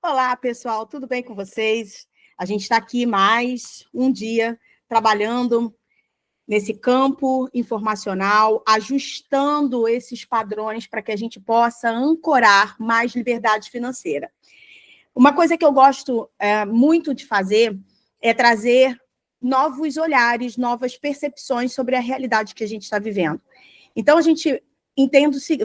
Olá, pessoal, tudo bem com vocês? A gente está aqui mais um dia trabalhando nesse campo informacional, ajustando esses padrões para que a gente possa ancorar mais liberdade financeira. Uma coisa que eu gosto muito de fazer é trazer novos olhares, novas percepções sobre a realidade que a gente está vivendo. Então,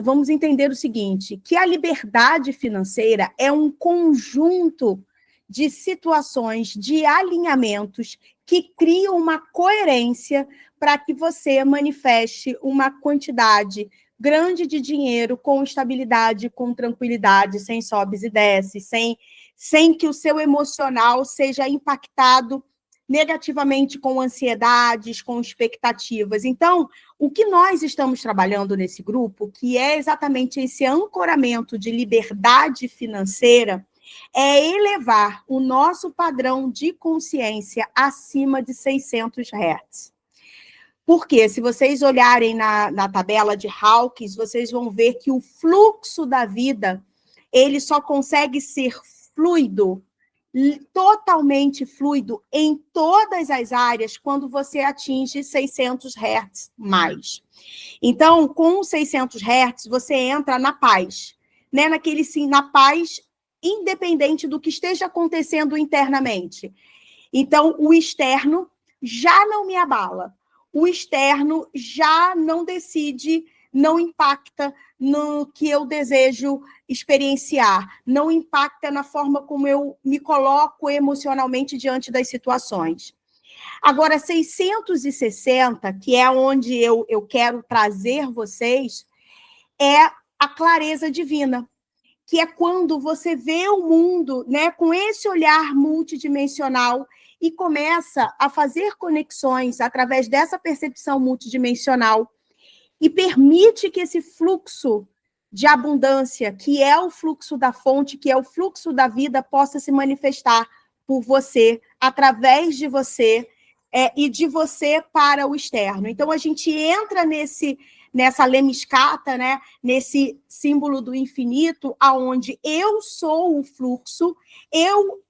vamos entender o seguinte, que a liberdade financeira é um conjunto de situações, de alinhamentos que criam uma coerência para que você manifeste uma quantidade grande de dinheiro com estabilidade, com tranquilidade, sem sobes e desces, sem que o seu emocional seja impactado negativamente com ansiedades, com expectativas. Então, o que nós estamos trabalhando nesse grupo, que é exatamente esse ancoramento de liberdade financeira, é elevar o nosso padrão de consciência acima de 600 Hz. Porque, se vocês olharem na tabela de Hawkins, vocês vão ver que o fluxo da vida, ele só consegue ser fluido, totalmente fluido em todas as áreas quando você atinge 600 Hz mais. Então, com 600 Hz, você entra na paz, né? Na paz, independente do que esteja acontecendo internamente. Então, o externo já não me abala. O externo já não decide, não impacta no que eu desejo experienciar, não impacta na forma como eu me coloco emocionalmente diante das situações. Agora, 660, que é onde eu quero trazer vocês, é a clareza divina, que é quando você vê o mundo, né, com esse olhar multidimensional e começa a fazer conexões através dessa percepção multidimensional e permite que esse fluxo de abundância, que é o fluxo da fonte, que é o fluxo da vida, possa se manifestar por você, através de você, e de você para o externo. Então, a gente entra nessa lemniscata, né, nesse símbolo do infinito, aonde eu sou o fluxo, eu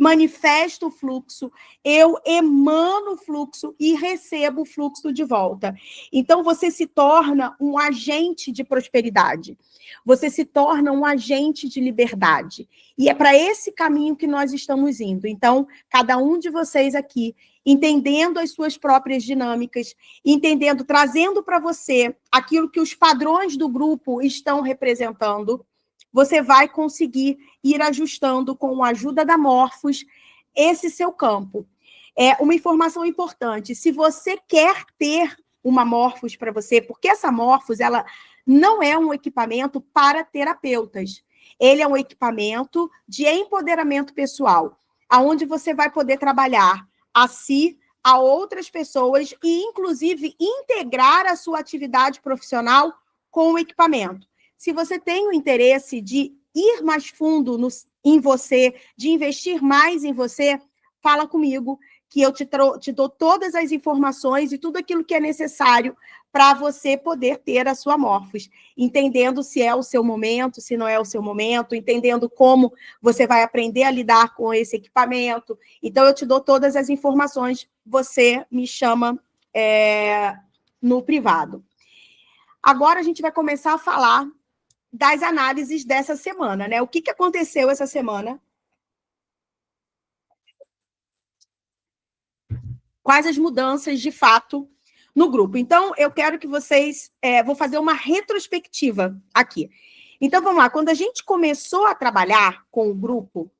manifesto o fluxo, eu emano o fluxo e recebo o fluxo de volta. Então, você se torna um agente de prosperidade. Você se torna um agente de liberdade. E é para esse caminho que nós estamos indo. Então, cada um de vocês aqui, entendendo as suas próprias dinâmicas, entendendo, trazendo para você aquilo que os padrões do grupo estão representando, você vai conseguir ir ajustando com a ajuda da Morphos esse seu campo. É uma informação importante, se você quer ter uma Morphos para você, porque essa Morphos, ela não é um equipamento para terapeutas, ele é um equipamento de empoderamento pessoal, aonde você vai poder trabalhar a si, a outras pessoas e, inclusive, integrar a sua atividade profissional com o equipamento. Se você tem o interesse de ir mais fundo em você, de investir mais em você, fala comigo, que eu te dou todas as informações e tudo aquilo que é necessário para você poder ter a sua Morphos, entendendo se é o seu momento, se não é o seu momento, entendendo como você vai aprender a lidar com esse equipamento. Então, eu te dou todas as informações, você me chama no privado. Agora, a gente vai começar a falar das análises dessa semana, né? O que aconteceu essa semana? Quais as mudanças, de fato, no grupo? Então, eu quero que vocês... vou fazer uma retrospectiva aqui. Então, vamos lá. Quando a gente começou a trabalhar com o grupo,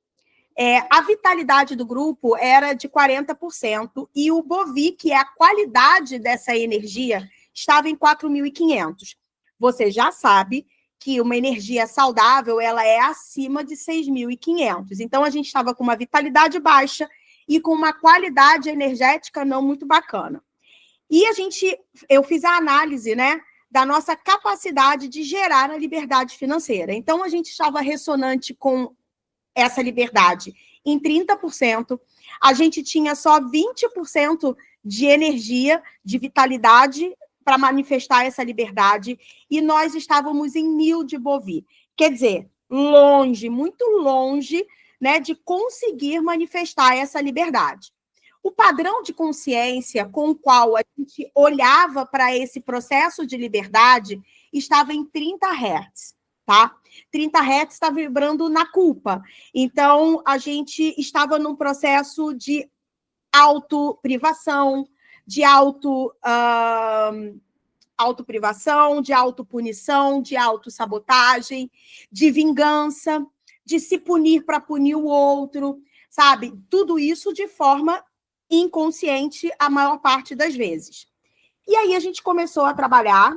a vitalidade do grupo era de 40% e o BOVI, que é a qualidade dessa energia, estava em 4.500. Você já sabe que uma energia saudável, ela é acima de 6.500. Então, a gente estava com uma vitalidade baixa e com uma qualidade energética não muito bacana. E eu fiz a análise, né, da nossa capacidade de gerar a liberdade financeira. Então, a gente estava ressonante com essa liberdade em 30%, a gente tinha só 20% de energia, de vitalidade, para manifestar essa liberdade, e nós estávamos em 1.000 de BOVI. Quer dizer, longe, muito longe, né, de conseguir manifestar essa liberdade. O padrão de consciência com o qual a gente olhava para esse processo de liberdade estava em 30 Hz, tá? 30 Hz está vibrando na culpa. Então, a gente estava num processo de autoprivação, de autoprivação, de autopunição, de autossabotagem, de vingança, de se punir para punir o outro, sabe? Tudo isso de forma inconsciente a maior parte das vezes. E aí a gente começou a trabalhar,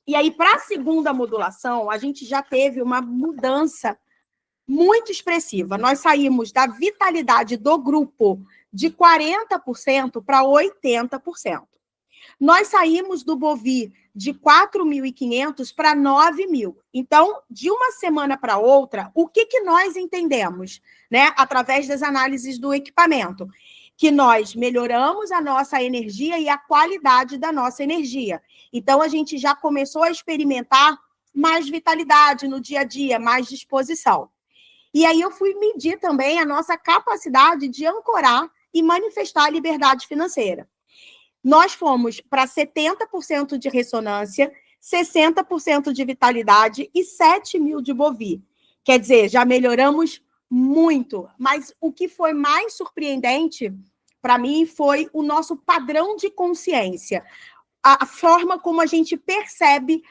e aí para a segunda modulação, a gente já teve uma mudança muito expressiva. Nós saímos da vitalidade do grupo de 40% para 80%. Nós saímos do Bovi de 4.500 para 9.000. Então, de uma semana para outra, o que nós entendemos, né, através das análises do equipamento? Que nós melhoramos a nossa energia e a qualidade da nossa energia. Então, a gente já começou a experimentar mais vitalidade no dia a dia, mais disposição. E aí eu fui medir também a nossa capacidade de ancorar e manifestar a liberdade financeira. Nós fomos para 70% de ressonância, 60% de vitalidade e 7.000 de Bovi. Quer dizer, já melhoramos muito, mas o que foi mais surpreendente para mim foi o nosso padrão de consciência, a forma como a gente percebe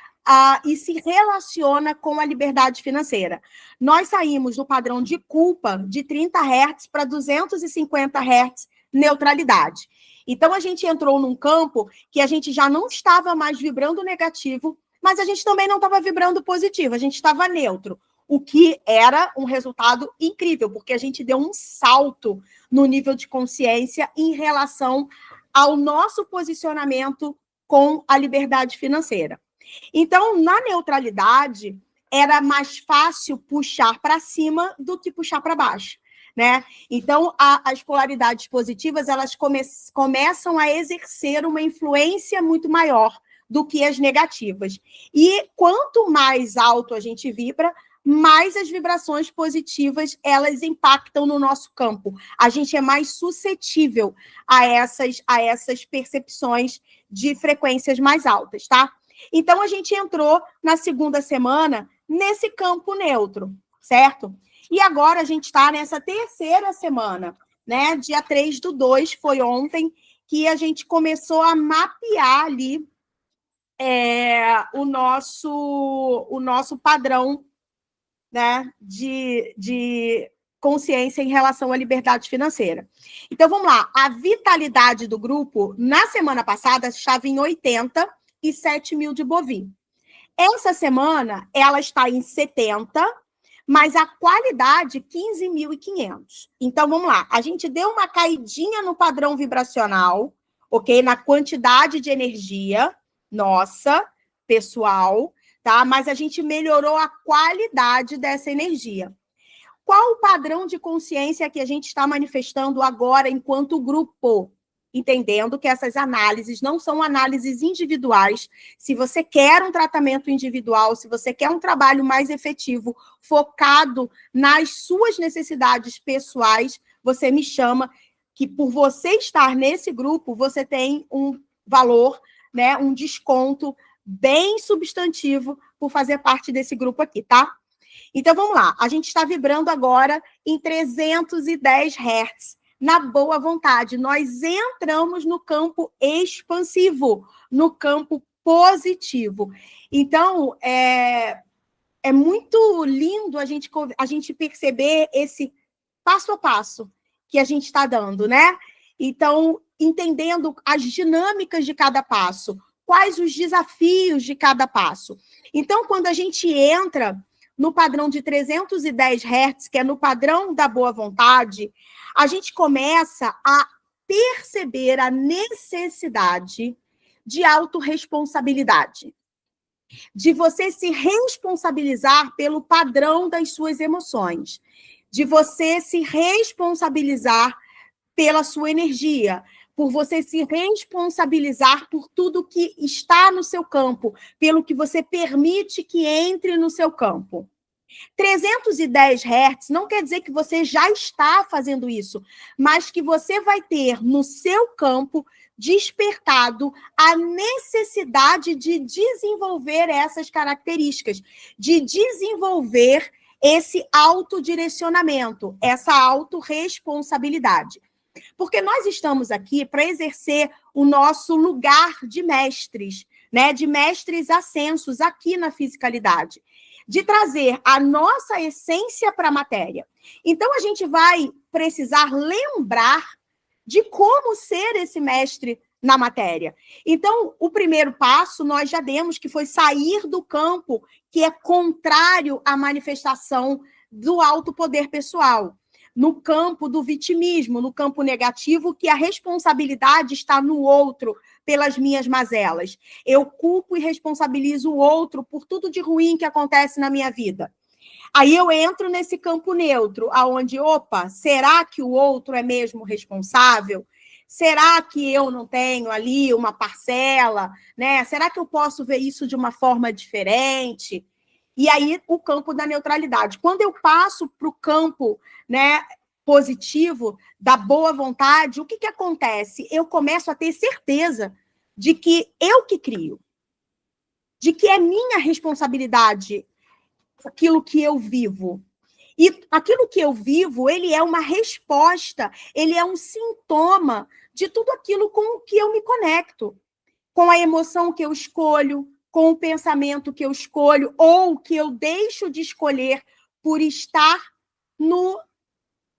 e se relaciona com a liberdade financeira. Nós saímos do padrão de culpa de 30 Hz para 250 Hz neutralidade. Então, a gente entrou num campo que a gente já não estava mais vibrando negativo, mas a gente também não estava vibrando positivo, a gente estava neutro, o que era um resultado incrível, porque a gente deu um salto no nível de consciência em relação ao nosso posicionamento com a liberdade financeira. Então, na neutralidade, era mais fácil puxar para cima do que puxar para baixo, né? Então, as polaridades positivas, elas começam a exercer uma influência muito maior do que as negativas. E quanto mais alto a gente vibra, mais as vibrações positivas, elas impactam no nosso campo. A gente é mais suscetível a essas percepções de frequências mais altas, tá? Então, a gente entrou na segunda semana nesse campo neutro, certo? E agora a gente está nessa terceira semana, né? Dia 3/2 foi ontem que a gente começou a mapear ali o nosso padrão, né, de consciência em relação à liberdade financeira. Então, vamos lá. A vitalidade do grupo, na semana passada, estava em 80 e 7.000 de Bovi. Essa semana, ela está em 70, mas a qualidade, 15.500. Então, vamos lá. A gente deu uma caidinha no padrão vibracional, ok? Na quantidade de energia nossa, pessoal, tá? Mas a gente melhorou a qualidade dessa energia. Qual o padrão de consciência que a gente está manifestando agora enquanto grupo? Entendendo que essas análises não são análises individuais. Se você quer um tratamento individual, se você quer um trabalho mais efetivo, focado nas suas necessidades pessoais, você me chama, que por você estar nesse grupo, você tem um valor, né, um desconto bem substantivo por fazer parte desse grupo aqui, tá? Então, vamos lá. A gente está vibrando agora em 310 Hz. Na boa vontade, nós entramos no campo expansivo, no campo positivo. Então, é muito lindo a gente perceber esse passo a passo que a gente está dando, né? Então, entendendo as dinâmicas de cada passo, quais os desafios de cada passo. Então, quando a gente entra no padrão de 310 Hz, que é no padrão da boa vontade, a gente começa a perceber a necessidade de autorresponsabilidade, de você se responsabilizar pelo padrão das suas emoções, de você se responsabilizar pela sua energia, por você se responsabilizar por tudo que está no seu campo, pelo que você permite que entre no seu campo. 310 Hz não quer dizer que você já está fazendo isso, mas que você vai ter no seu campo despertado a necessidade de desenvolver essas características, de desenvolver esse autodirecionamento, essa autorresponsabilidade. Porque nós estamos aqui para exercer o nosso lugar de mestres, né? De mestres ascensos aqui na fisicalidade, de trazer a nossa essência para a matéria. Então, a gente vai precisar lembrar de como ser esse mestre na matéria. Então, o primeiro passo nós já demos, que foi sair do campo que é contrário à manifestação do alto poder pessoal, no campo do vitimismo, no campo negativo, que a responsabilidade está no outro pelas minhas mazelas. Eu culpo e responsabilizo o outro por tudo de ruim que acontece na minha vida. Aí eu entro nesse campo neutro, aonde, opa, será que o outro é mesmo responsável? Será que eu não tenho ali uma parcela, né? Será que eu posso ver isso de uma forma diferente? E aí, o campo da neutralidade. Quando eu passo para o campo, né, positivo, da boa vontade, o que acontece? Eu começo a ter certeza de que eu que crio, de que é minha responsabilidade aquilo que eu vivo. E aquilo que eu vivo, ele é uma resposta, ele é um sintoma de tudo aquilo com o que eu me conecto, com a emoção que eu escolho, com o pensamento que eu escolho, ou que eu deixo de escolher por estar no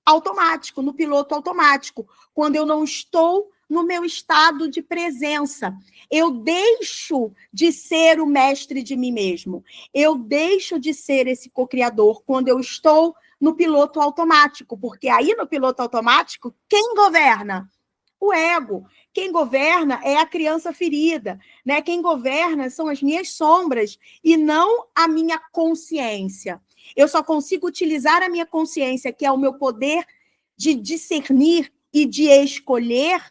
automático, no piloto automático, quando eu não estou no meu estado de presença. Eu deixo de ser o mestre de mim mesmo. Eu deixo de ser esse co-criador quando eu estou no piloto automático, porque aí no piloto automático, quem governa? O ego. Quem governa é a criança ferida, né? Quem governa são as minhas sombras e não a minha consciência. Eu só consigo utilizar a minha consciência, que é o meu poder de discernir e de escolher,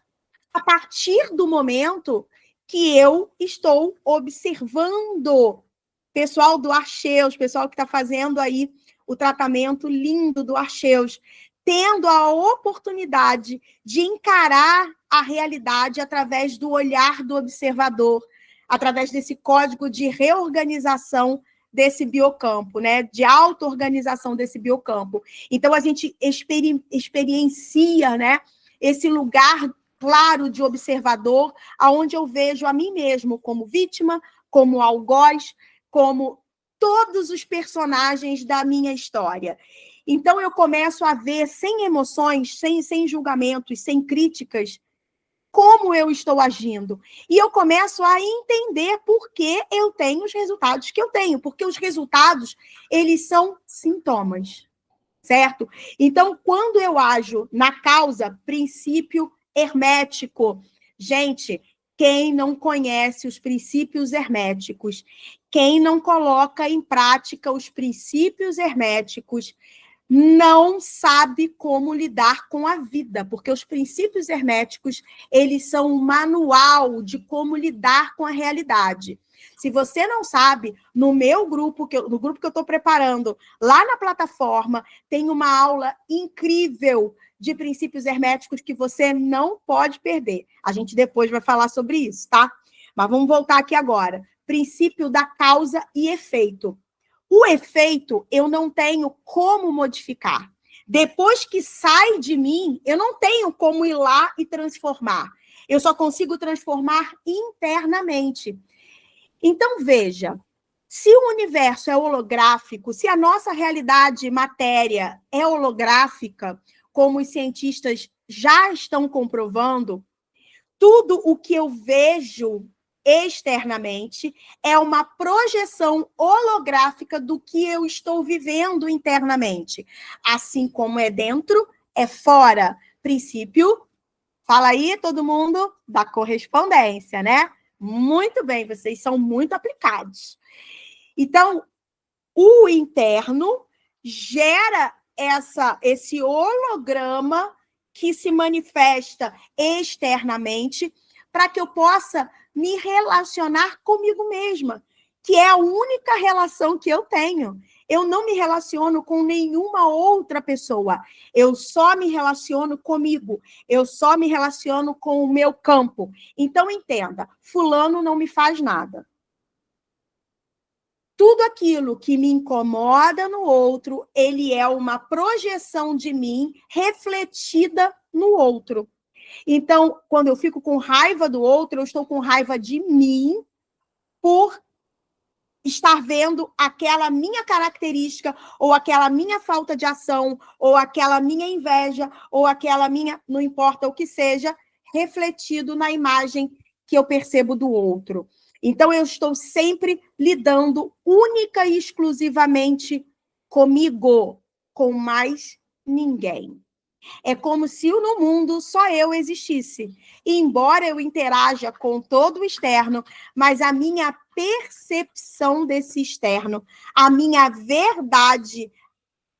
a partir do momento que eu estou observando. Pessoal do Archeus, pessoal que está fazendo aí o tratamento lindo do Archeus, tendo a oportunidade de encarar a realidade através do olhar do observador, através desse código de reorganização desse biocampo, né? De auto-organização desse biocampo. Então, a gente experiencia, né, esse lugar claro de observador, aonde eu vejo a mim mesmo como vítima, como algoz, como todos os personagens da minha história. Então, eu começo a ver, sem emoções, sem julgamentos, sem críticas, como eu estou agindo. E eu começo a entender por que eu tenho os resultados que eu tenho, porque os resultados, eles são sintomas, certo? Então, quando eu ajo na causa, princípio hermético, gente, quem não conhece os princípios herméticos, quem não coloca em prática os princípios herméticos, não sabe como lidar com a vida, porque os princípios herméticos, eles são um manual de como lidar com a realidade. Se você não sabe, no meu grupo, no grupo que eu estou preparando, lá na plataforma, tem uma aula incrível de princípios herméticos que você não pode perder. A gente depois vai falar sobre isso, tá? Mas vamos voltar aqui agora. Princípio da causa e efeito. O efeito eu não tenho como modificar. Depois que sai de mim, eu não tenho como ir lá e transformar. Eu só consigo transformar internamente. Então, veja, se o universo é holográfico, se a nossa realidade matéria é holográfica, como os cientistas já estão comprovando, tudo o que eu vejo externamente é uma projeção holográfica do que eu estou vivendo internamente. Assim como é dentro, é fora. Princípio, fala aí todo mundo, da correspondência, né? Muito bem, vocês são muito aplicados. Então, o interno gera esse holograma que se manifesta externamente para que eu possa me relacionar comigo mesma. que é a única relação que eu tenho. Eu não me relaciono com nenhuma outra pessoa. Eu só me relaciono comigo. Eu só me relaciono com o meu campo. Então, entenda, fulano não me faz nada. Tudo aquilo que me incomoda no outro, ele é uma projeção de mim refletida no outro. Então, quando eu fico com raiva do outro, eu estou com raiva de mim por estar vendo aquela minha característica, ou aquela minha falta de ação, ou aquela minha inveja, ou aquela minha, não importa o que seja, refletido na imagem que eu percebo do outro. Então, eu estou sempre lidando única e exclusivamente comigo, com mais ninguém. É como se no mundo só eu existisse. E embora eu interaja com todo o externo, mas a minha percepção desse externo, a minha verdade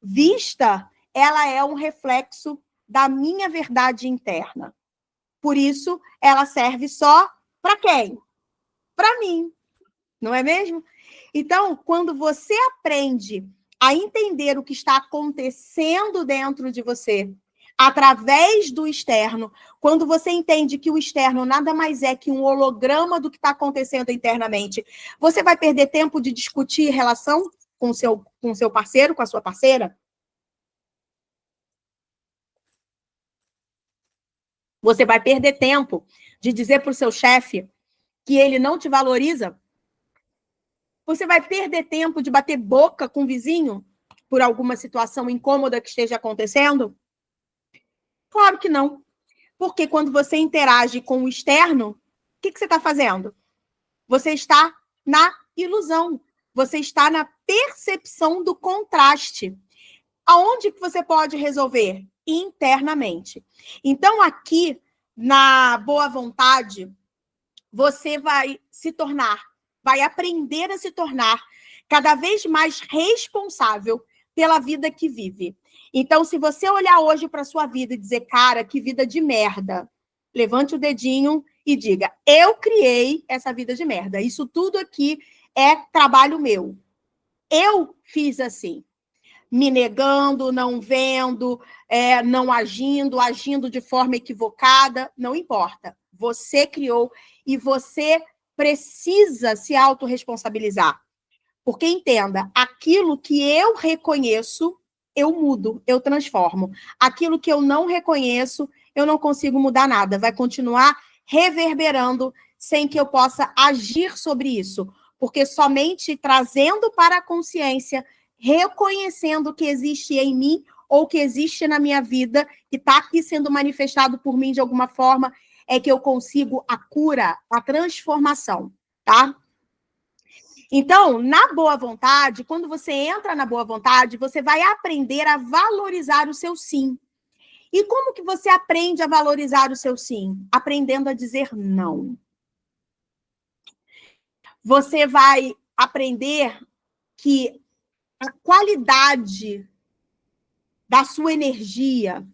vista, ela é um reflexo da minha verdade interna. Por isso, ela serve só para quem? Para mim, não é mesmo? Então, quando você aprende a entender o que está acontecendo dentro de você, através do externo, quando você entende que o externo nada mais é que um holograma do que está acontecendo internamente, você vai perder tempo de discutir relação com o seu parceiro, com a sua parceira? Você vai perder tempo de dizer para o seu chefe que ele não te valoriza? Você vai perder tempo de bater boca com o vizinho por alguma situação incômoda que esteja acontecendo? Claro que não. Porque quando você interage com o externo, o que você está fazendo? Você está na ilusão. Você está na percepção do contraste. Aonde que você pode resolver? Internamente. Então, aqui, na boa vontade, você vai se tornar, vai aprender a se tornar cada vez mais responsável pela vida que vive. Então, se você olhar hoje para a sua vida e dizer, cara, que vida de merda, levante o dedinho e diga, eu criei essa vida de merda. Isso tudo aqui é trabalho meu. Eu fiz assim. Me negando, não vendo, não agindo, agindo de forma equivocada, não importa. Você criou e você precisa se autorresponsabilizar. Porque, entenda, aquilo que eu reconheço, eu mudo, eu transformo. Aquilo que eu não reconheço, eu não consigo mudar nada. Vai continuar reverberando sem que eu possa agir sobre isso. Porque somente trazendo para a consciência, reconhecendo que existe em mim ou que existe na minha vida, que está aqui sendo manifestado por mim de alguma forma, é que eu consigo a cura, a transformação, tá? Então, na boa vontade, quando você entra na boa vontade, você vai aprender a valorizar o seu sim. E como que você aprende a valorizar o seu sim? Aprendendo a dizer não. Você vai aprender que a qualidade da sua energia,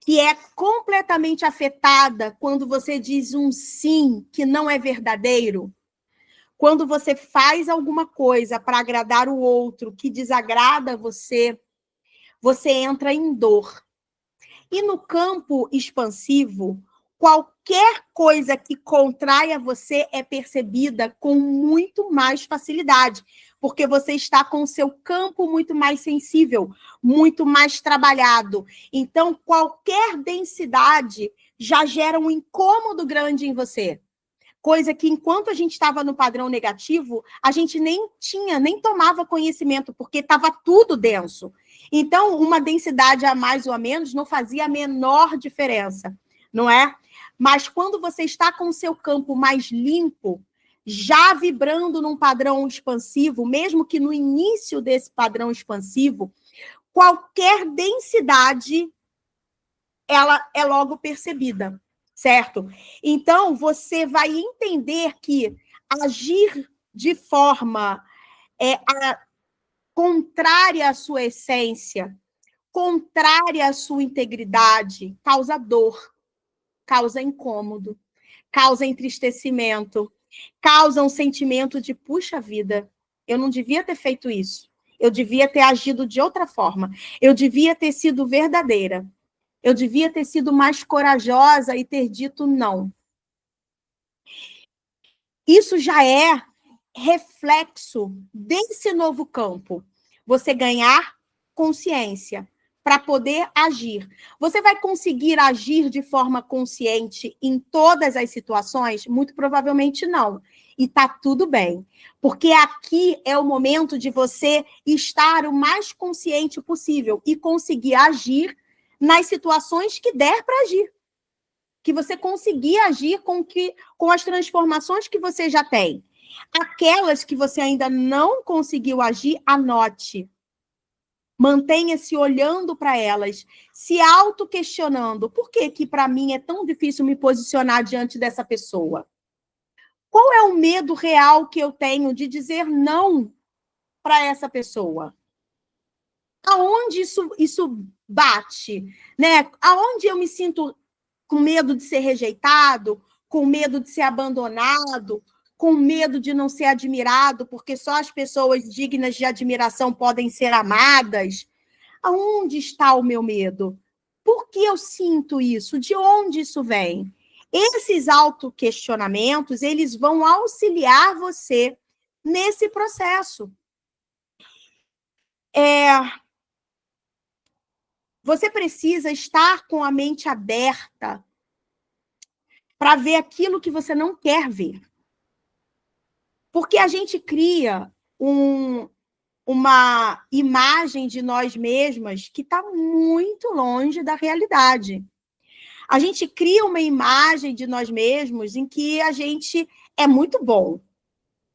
que é completamente afetada quando você diz um sim que não é verdadeiro, quando você faz alguma coisa para agradar o outro que desagrada você, você entra em dor. E no campo expansivo, qualquer coisa que contraia você é percebida com muito mais facilidade, porque você está com o seu campo muito mais sensível, muito mais trabalhado. Então, qualquer densidade já gera um incômodo grande em você. Coisa que, enquanto a gente estava no padrão negativo, a gente nem tomava conhecimento, porque estava tudo denso. Então, uma densidade a mais ou a menos não fazia a menor diferença, não é? Mas quando você está com o seu campo mais limpo, já vibrando num padrão expansivo, mesmo que no início desse padrão expansivo, qualquer densidade, ela é logo percebida, certo? Então, você vai entender que agir de forma contrária à sua essência, contrária à sua integridade, causa dor, causa incômodo, causa entristecimento, Causa um sentimento de, puxa vida, eu não devia ter feito isso. Eu devia ter agido de outra forma. Eu devia ter sido verdadeira. Eu devia ter sido mais corajosa e ter dito não. Isso já é reflexo desse novo campo. Você ganhar consciência para poder agir. Você vai conseguir agir de forma consciente em todas as situações? Muito provavelmente não. E tá tudo bem. Porque aqui é o momento de você estar o mais consciente possível e conseguir agir nas situações que der para agir. Que você conseguir agir com as transformações que você já tem. Aquelas que você ainda não conseguiu agir, anote. Mantenha-se olhando para elas, se auto-questionando. Por que que para mim é tão difícil me posicionar diante dessa pessoa? Qual é o medo real que eu tenho de dizer não para essa pessoa? Aonde isso bate? Né? Aonde eu me sinto com medo de ser rejeitado, com medo de ser abandonado, com medo de não ser admirado, porque só as pessoas dignas de admiração podem ser amadas. Aonde está o meu medo? Por que eu sinto isso? De onde isso vem? Esses autoquestionamentos, eles vão auxiliar você nesse processo. Você precisa estar com a mente aberta para ver aquilo que você não quer ver. Porque a gente cria uma imagem de nós mesmas que está muito longe da realidade. A gente cria uma imagem de nós mesmos em que a gente é muito bom,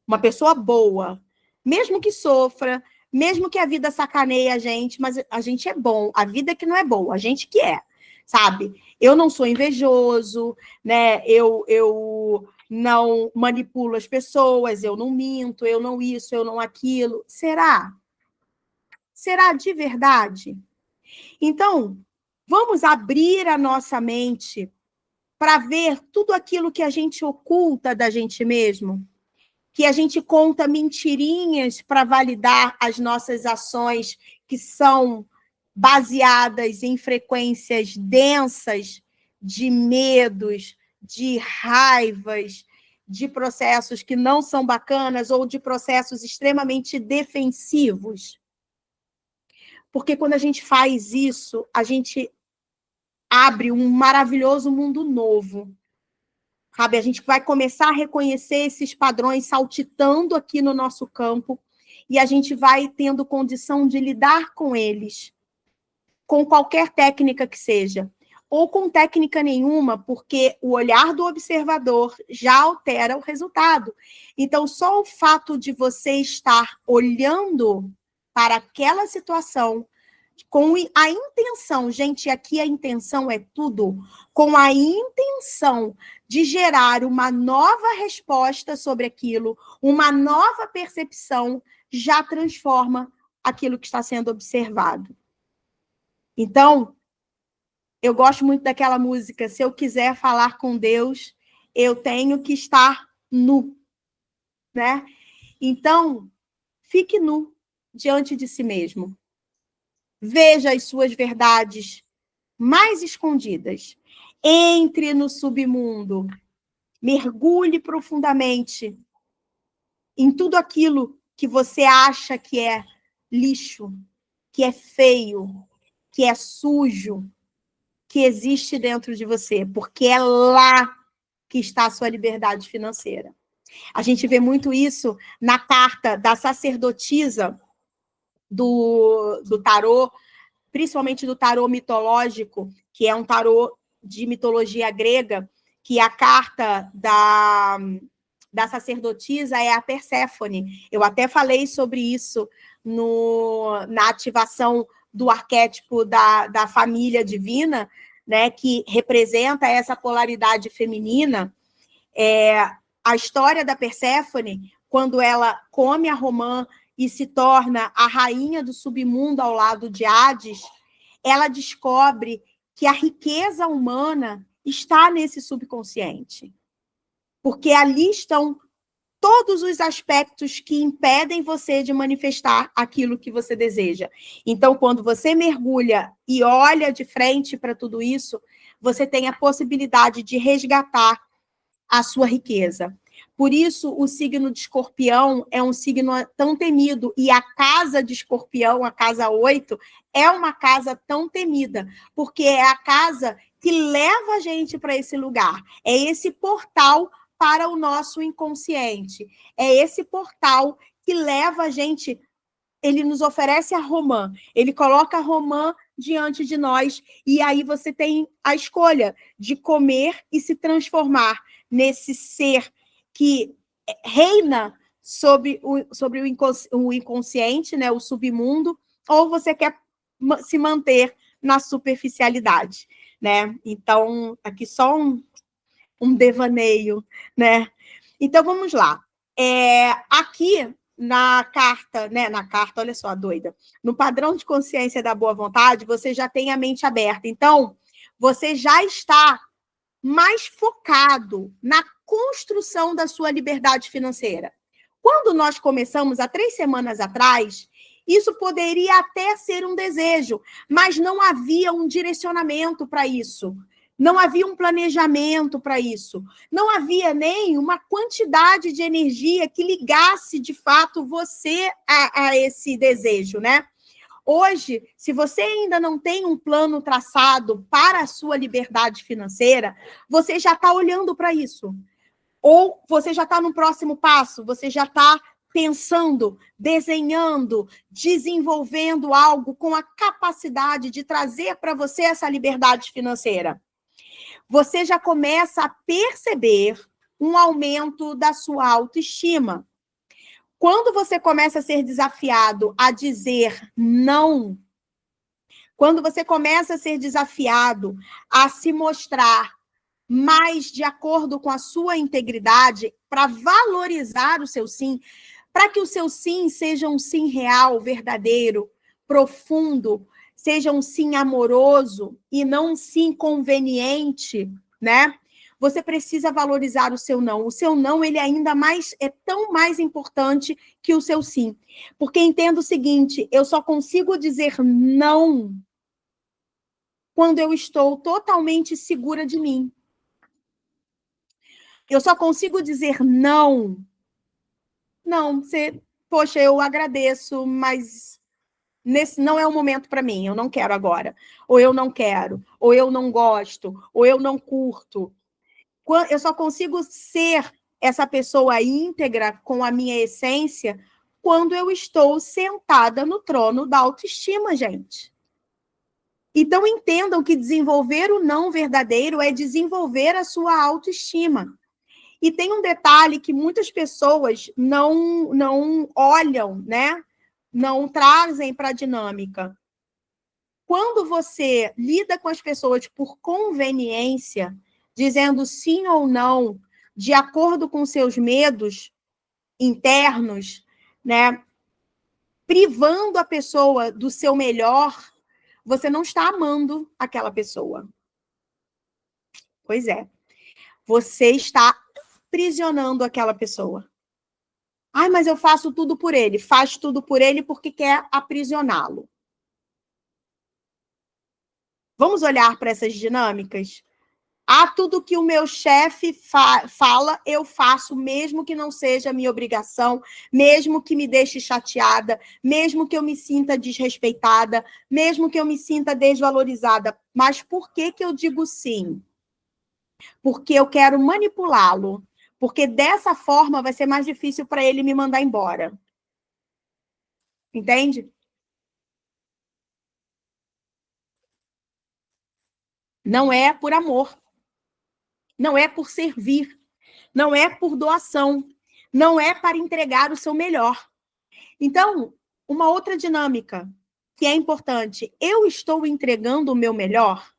uma pessoa boa, mesmo que sofra, mesmo que a vida sacaneie a gente, mas a gente é bom, a vida que não é boa, a gente que é, sabe? Eu não sou invejoso, né? Eu não manipulo as pessoas, eu não minto, eu não isso, eu não aquilo. Será? Será de verdade? Então, vamos abrir a nossa mente para ver tudo aquilo que a gente oculta da gente mesmo, que a gente conta mentirinhas para validar as nossas ações que são baseadas em frequências densas de medos, de raivas, de processos que não são bacanas ou de processos extremamente defensivos. Porque quando a gente faz isso, a gente abre um maravilhoso mundo novo. Sabe? A gente vai começar a reconhecer esses padrões saltitando aqui no nosso campo e a gente vai tendo condição de lidar com eles, com qualquer técnica que seja, ou com técnica nenhuma, porque o olhar do observador já altera o resultado. Então, só o fato de você estar olhando para aquela situação com a intenção, gente, aqui a intenção é tudo, com a intenção de gerar uma nova resposta sobre aquilo, uma nova percepção, já transforma aquilo que está sendo observado. Então, eu gosto muito daquela música, se eu quiser falar com Deus, eu tenho que estar nu, né? Então, fique nu diante de si mesmo. Veja as suas verdades mais escondidas. Entre no submundo. Mergulhe profundamente em tudo aquilo que você acha que é lixo, que é feio, que é sujo, que existe dentro de você, porque é lá que está a sua liberdade financeira. A gente vê muito isso na carta da sacerdotisa do tarô, principalmente do tarô mitológico, que é um tarô de mitologia grega, que a carta da sacerdotisa é a Perséfone. Eu até falei sobre isso na ativação do arquétipo da família divina, né, que representa essa polaridade feminina. A história da Perséfone, quando ela come a romã e se torna a rainha do submundo ao lado de Hades, ela descobre que a riqueza humana está nesse subconsciente. Porque ali estão todos os aspectos que impedem você de manifestar aquilo que você deseja. Então, quando você mergulha e olha de frente para tudo isso, você tem a possibilidade de resgatar a sua riqueza. Por isso, o signo de Escorpião é um signo tão temido, e a casa de Escorpião, a casa 8, é uma casa tão temida, porque é a casa que leva a gente para esse lugar, é esse portal para o nosso inconsciente, é esse portal que leva a gente, ele nos oferece a romã, ele coloca a romã diante de nós, e aí você tem a escolha de comer e se transformar nesse ser que reina sobre o inconsciente, né, o submundo, ou você quer se manter na superficialidade, né? Então, aqui só um devaneio, né? Então, vamos lá. Aqui, na carta, né? Na carta, olha só, doida. No padrão de consciência da boa vontade, você já tem a mente aberta. Então, você já está mais focado na construção da sua liberdade financeira. Quando nós começamos, há 3 semanas atrás, isso poderia até ser um desejo, mas não havia um direcionamento para isso. Não havia um planejamento para isso. Não havia nem uma quantidade de energia que ligasse, de fato, você a esse desejo, né? Hoje, se você ainda não tem um plano traçado para a sua liberdade financeira, você já está olhando para isso. Ou você já está no próximo passo, você já está pensando, desenhando, desenvolvendo algo com a capacidade de trazer para você essa liberdade financeira. Você já começa a perceber um aumento da sua autoestima. Quando você começa a ser desafiado a dizer não, quando você começa a ser desafiado a se mostrar mais de acordo com a sua integridade, para valorizar o seu sim, para que o seu sim seja um sim real, verdadeiro, profundo, seja um sim amoroso e não um sim conveniente, né? Você precisa valorizar o seu não. O seu não, ele ainda mais é tão mais importante que o seu sim. Porque entenda o seguinte, eu só consigo dizer não quando eu estou totalmente segura de mim. Eu só consigo dizer não. Não, poxa, eu agradeço, mas nesse não é o momento para mim, eu não quero agora. Ou eu não quero, ou eu não gosto, ou eu não curto. Eu só consigo ser essa pessoa íntegra com a minha essência quando eu estou sentada no trono da autoestima, gente. Então, entendam que desenvolver o não verdadeiro é desenvolver a sua autoestima. E tem um detalhe que muitas pessoas não olham, né? Não trazem para a dinâmica. Quando você lida com as pessoas por conveniência, dizendo sim ou não, de acordo com seus medos internos, né? Privando a pessoa do seu melhor, você não está amando aquela pessoa. Pois é. Você está aprisionando aquela pessoa. Ai, mas eu faço tudo por ele. Faz tudo por ele porque quer aprisioná-lo. Vamos olhar para essas dinâmicas? Tudo que o meu chefe fala, eu faço, mesmo que não seja minha obrigação, mesmo que me deixe chateada, mesmo que eu me sinta desrespeitada, mesmo que eu me sinta desvalorizada. Mas por que eu digo sim? Porque eu quero manipulá-lo. Porque dessa forma vai ser mais difícil para ele me mandar embora. Entende? Não é por amor. Não é por servir. Não é por doação. Não é para entregar o seu melhor. Então, uma outra dinâmica que é importante. Eu estou entregando o meu melhor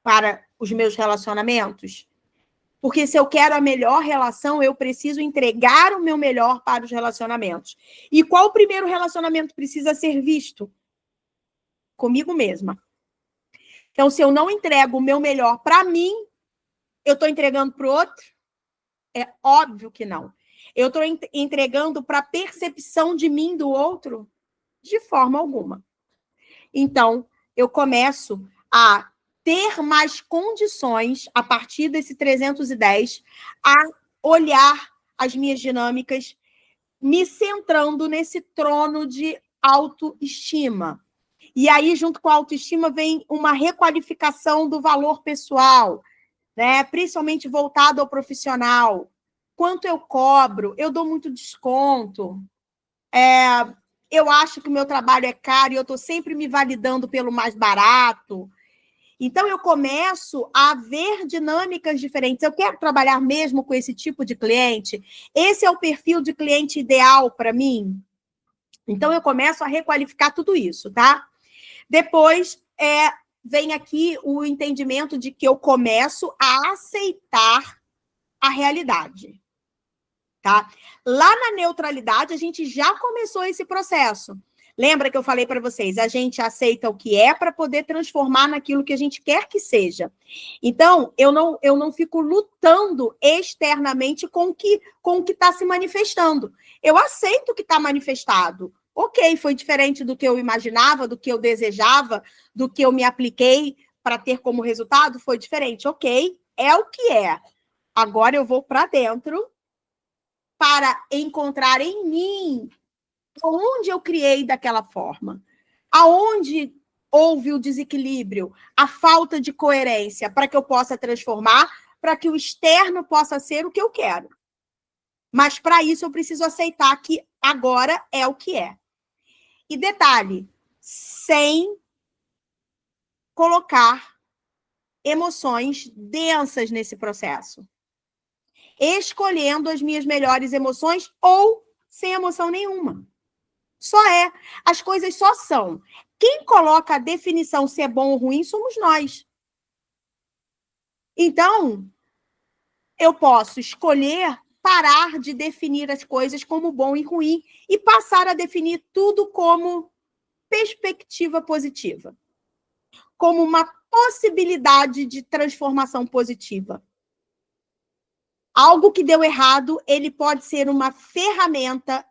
para os meus relacionamentos? Porque se eu quero a melhor relação, eu preciso entregar o meu melhor para os relacionamentos. E qual o primeiro relacionamento precisa ser visto? Comigo mesma. Então, se eu não entrego o meu melhor para mim, eu estou entregando para o outro? É óbvio que não. Eu estou entregando para a percepção de mim do outro? De forma alguma. Então, eu começo a ter mais condições, a partir desse 310, a olhar as minhas dinâmicas, me centrando nesse trono de autoestima. E aí, junto com a autoestima, vem uma requalificação do valor pessoal, né? Principalmente voltado ao profissional. Quanto eu cobro? Eu dou muito desconto. Eu acho que o meu trabalho é caro e eu estou sempre me validando pelo mais barato. Então, eu começo a ver dinâmicas diferentes. Eu quero trabalhar mesmo com esse tipo de cliente? Esse é o perfil de cliente ideal para mim? Então, eu começo a requalificar tudo isso, tá? Depois, vem aqui o entendimento de que eu começo a aceitar a realidade, tá? Lá na neutralidade, a gente já começou esse processo. Lembra que eu falei para vocês? A gente aceita o que é para poder transformar naquilo que a gente quer que seja. Então, eu não fico lutando externamente com o que está se manifestando. Eu aceito o que está manifestado. Ok, foi diferente do que eu imaginava, do que eu desejava, do que eu me apliquei para ter como resultado, foi diferente. Ok, é o que é. Agora eu vou para dentro para encontrar em mim onde eu criei daquela forma, aonde houve o desequilíbrio, a falta de coerência, para que eu possa transformar, para que o externo possa ser o que eu quero. Mas para isso eu preciso aceitar que agora é o que é. E detalhe, sem colocar emoções densas nesse processo. Escolhendo as minhas melhores emoções ou sem emoção nenhuma. Só é. As coisas só são. Quem coloca a definição se é bom ou ruim somos nós. Então, eu posso escolher parar de definir as coisas como bom e ruim e passar a definir tudo como perspectiva positiva, como uma possibilidade de transformação positiva. Algo que deu errado, ele pode ser uma ferramenta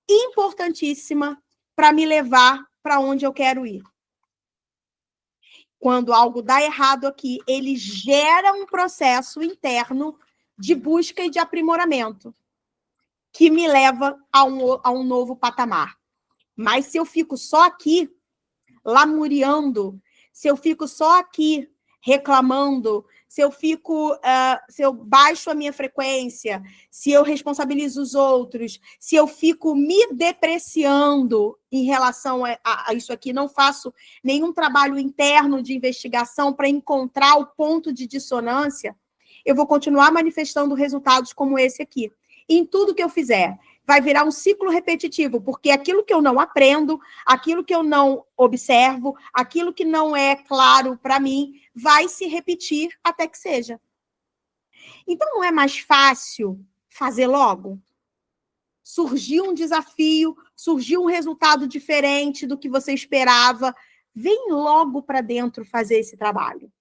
importantíssima para me levar para onde eu quero ir. Quando algo dá errado aqui, ele gera um processo interno de busca e de aprimoramento que me leva a um novo patamar. Mas se eu fico só aqui, lamuriando, se eu fico só aqui reclamando, se eu baixo a minha frequência, se eu responsabilizo os outros, se eu fico me depreciando em relação a isso aqui, não faço nenhum trabalho interno de investigação para encontrar o ponto de dissonância, eu vou continuar manifestando resultados como esse aqui. E em tudo que eu fizer, vai virar um ciclo repetitivo, porque aquilo que eu não aprendo, aquilo que eu não observo, aquilo que não é claro para mim, vai se repetir até que seja. Então, não é mais fácil fazer logo? Surgiu um desafio, surgiu um resultado diferente do que você esperava, vem logo para dentro fazer esse trabalho.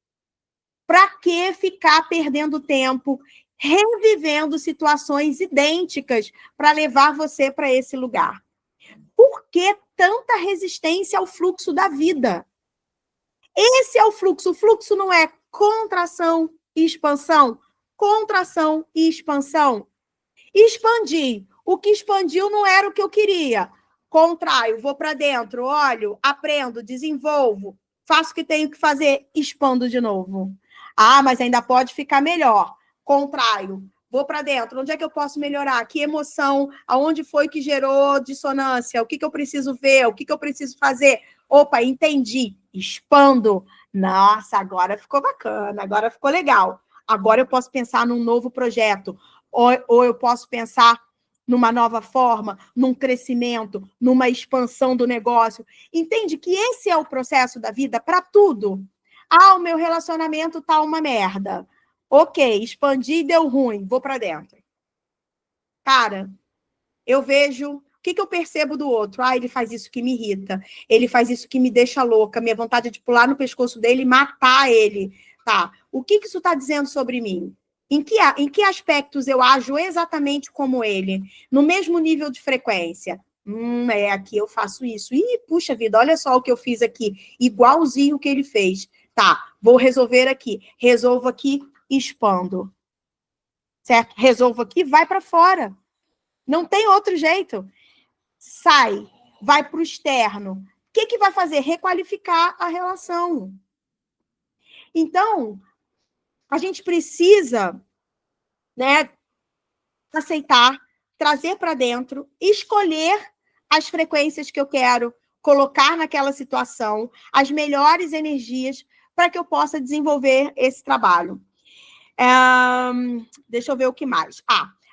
Para que ficar perdendo tempo, revivendo situações idênticas para levar você para esse lugar? Por que tanta resistência ao fluxo da vida? Esse é o fluxo. O fluxo não é contração e expansão. Contração e expansão. Expandi. O que expandiu não era o que eu queria. Contraio, vou para dentro, olho, aprendo, desenvolvo, faço o que tenho que fazer, expando de novo. Ah, mas ainda pode ficar melhor. Contraio, vou para dentro. Onde é que eu posso melhorar? Que emoção? Aonde foi que gerou dissonância? O que eu preciso ver? O que eu preciso fazer? Opa, entendi. Expando. Nossa, agora ficou bacana, agora ficou legal. Agora eu posso pensar num novo projeto. Ou eu posso pensar numa nova forma, num crescimento, numa expansão do negócio. Entende que esse é o processo da vida para tudo. Ah, o meu relacionamento tá uma merda. Ok, expandi e deu ruim, vou para dentro. Cara, eu vejo... O que eu percebo do outro? Ah, ele faz isso que me irrita. Ele faz isso que me deixa louca. Minha vontade é de pular no pescoço dele e matar ele. Tá. O que isso está dizendo sobre mim? Em que aspectos eu ajo exatamente como ele? No mesmo nível de frequência? Aqui eu faço isso. Ih, puxa vida, olha só o que eu fiz aqui. Igualzinho o que ele fez. Tá, vou resolver aqui. Resolvo aqui, expando. Certo? Resolvo aqui, vai para fora. Não tem outro jeito. Sai, vai para o externo. O que vai fazer? Requalificar a relação. Então, a gente precisa, né, aceitar, trazer para dentro, escolher as frequências que eu quero colocar naquela situação, as melhores energias para que eu possa desenvolver esse trabalho. Deixa eu ver o que mais.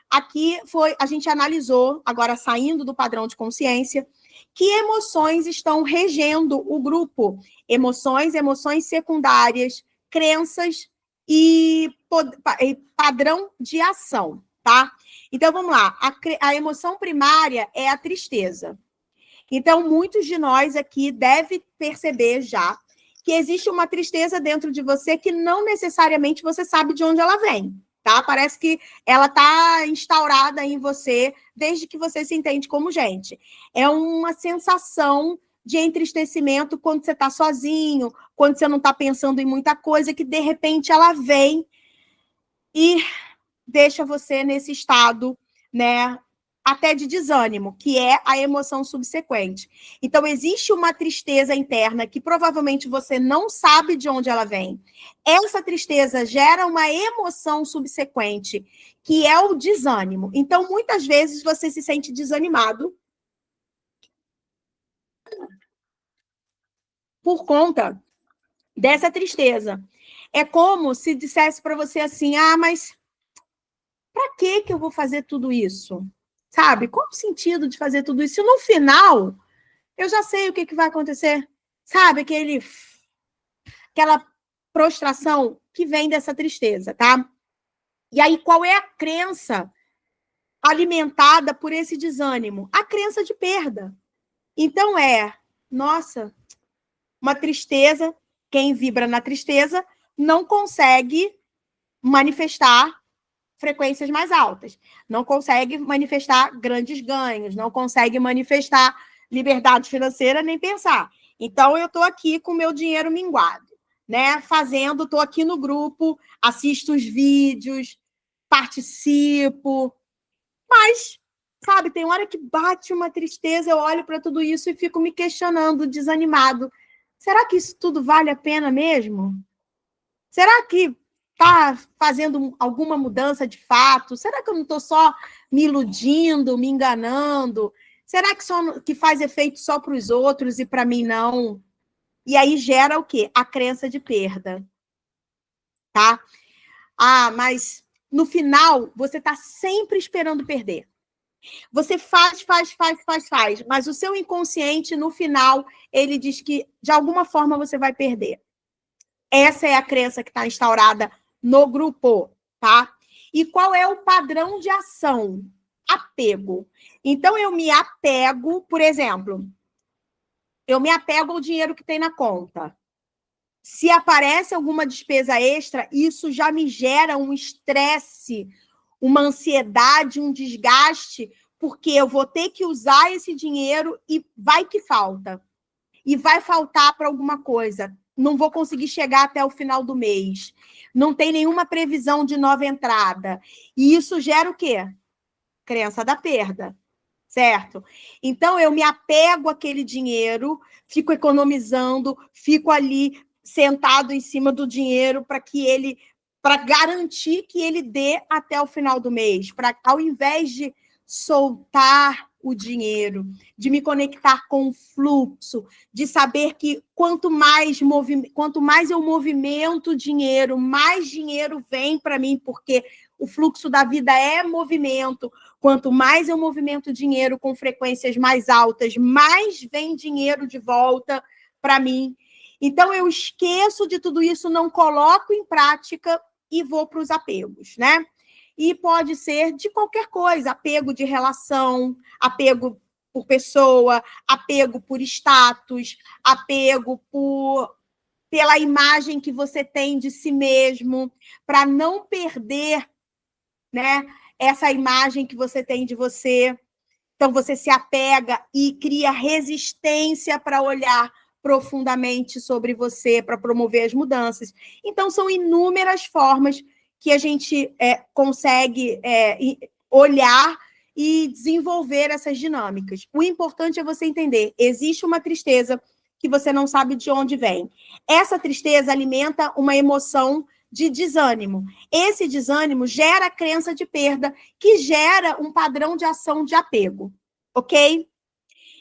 Aqui a gente analisou, agora saindo do padrão de consciência, que emoções estão regendo o grupo. Emoções secundárias, crenças e padrão de ação, tá? Então, vamos lá. A emoção primária é a tristeza. Então, muitos de nós aqui devem perceber já que existe uma tristeza dentro de você que não necessariamente você sabe de onde ela vem, tá? Parece que ela está instaurada em você desde que você se entende como gente. É uma sensação de entristecimento quando você está sozinho, quando você não está pensando em muita coisa, que de repente ela vem e deixa você nesse estado, né, até de desânimo, que é a emoção subsequente. Então, existe uma tristeza interna que provavelmente você não sabe de onde ela vem. Essa tristeza gera uma emoção subsequente, que é o desânimo. Então, muitas vezes você se sente desanimado por conta dessa tristeza. É como se dissesse para você assim: mas para que eu vou fazer tudo isso? Sabe? Qual o sentido de fazer tudo isso? E no final, eu já sei o que vai acontecer. Sabe? Aquela prostração que vem dessa tristeza, tá? E aí, qual é a crença alimentada por esse desânimo? A crença de perda. Então, nossa, uma tristeza, quem vibra na tristeza não consegue manifestar frequências mais altas, não consegue manifestar grandes ganhos, não consegue manifestar liberdade financeira, nem pensar. Então, eu estou aqui com o meu dinheiro minguado, né? Estou aqui no grupo, assisto os vídeos, participo, mas, sabe, tem hora que bate uma tristeza, eu olho para tudo isso e fico me questionando, desanimado. Será que isso tudo vale a pena mesmo? Será que está fazendo alguma mudança de fato? Será que eu não estou só me iludindo, me enganando? Será que faz efeito só para os outros e para mim não? E aí gera o quê? A crença de perda, tá? Mas no final, você está sempre esperando perder. Você faz, mas o seu inconsciente, no final, ele diz que, de alguma forma, você vai perder. Essa é a crença que está instaurada no grupo, tá? E qual é o padrão de ação? Apego. Então, eu me apego, por exemplo, eu me apego ao dinheiro que tem na conta. Se aparece alguma despesa extra, isso já me gera um estresse, uma ansiedade, um desgaste, porque eu vou ter que usar esse dinheiro e vai que falta. E vai faltar para alguma coisa. Não vou conseguir chegar até o final do mês. Não tem nenhuma previsão de nova entrada. E isso gera o quê? Crença da perda, certo? Então, eu me apego àquele dinheiro, fico economizando, fico ali sentado em cima do dinheiro para garantir que ele dê até o final do mês, para ao invés de soltar o dinheiro, de me conectar com o fluxo, de saber que quanto mais eu movimento dinheiro, mais dinheiro vem para mim, porque o fluxo da vida é movimento. Quanto mais eu movimento dinheiro com frequências mais altas, mais vem dinheiro de volta para mim. Então, eu esqueço de tudo isso, não coloco em prática e vou para os apegos, né? E pode ser de qualquer coisa, apego de relação, apego por pessoa, apego por status, apego por pela imagem que você tem de si mesmo, para não perder, né, essa imagem que você tem de você. Então, você se apega e cria resistência para olhar profundamente sobre você, para promover as mudanças. Então, são inúmeras formas que a gente consegue olhar e desenvolver essas dinâmicas. O importante é você entender, existe uma tristeza que você não sabe de onde vem. Essa tristeza alimenta uma emoção de desânimo. Esse desânimo gera a crença de perda, que gera um padrão de ação de apego, ok?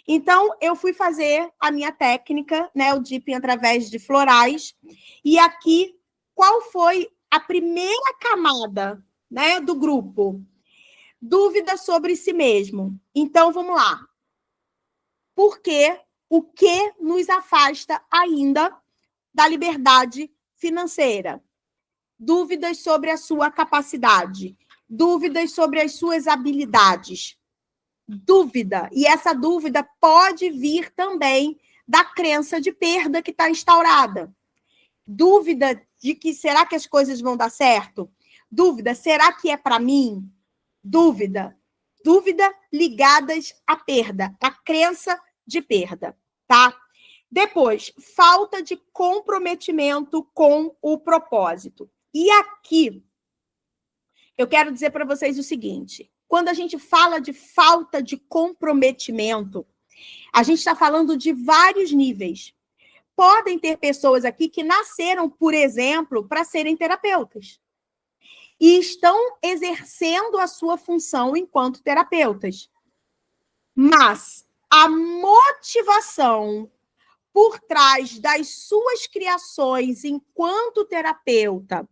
Então, eu fui fazer a minha técnica, né, o Deeping através de florais, e aqui, qual foi a primeira camada, né, do grupo? Dúvida sobre si mesmo. Então, vamos lá. Por quê? O que nos afasta ainda da liberdade financeira? Dúvidas sobre a sua capacidade, dúvidas sobre as suas habilidades. Dúvida. E essa dúvida pode vir também da crença de perda que está instaurada. Dúvida de que será que as coisas vão dar certo? Dúvida, será que é para mim? Dúvida. Dúvida ligadas à perda, à crença de perda, tá? Depois, falta de comprometimento com o propósito. E aqui, eu quero dizer para vocês o seguinte: quando a gente fala de falta de comprometimento, a gente está falando de vários níveis. Podem ter pessoas aqui que nasceram, por exemplo, para serem terapeutas e estão exercendo a sua função enquanto terapeutas. Mas a motivação por trás das suas criações enquanto terapeuta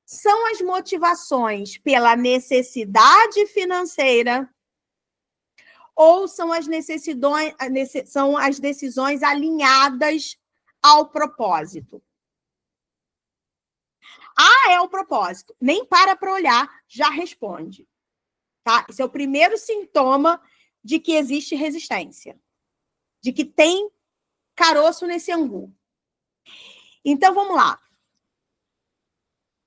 são as motivações pela necessidade financeira ou são as decisões alinhadas ao propósito? Ah, é o propósito. Nem para olhar, já responde. Tá? Esse é o primeiro sintoma de que existe resistência, de que tem caroço nesse angu. Então, vamos lá.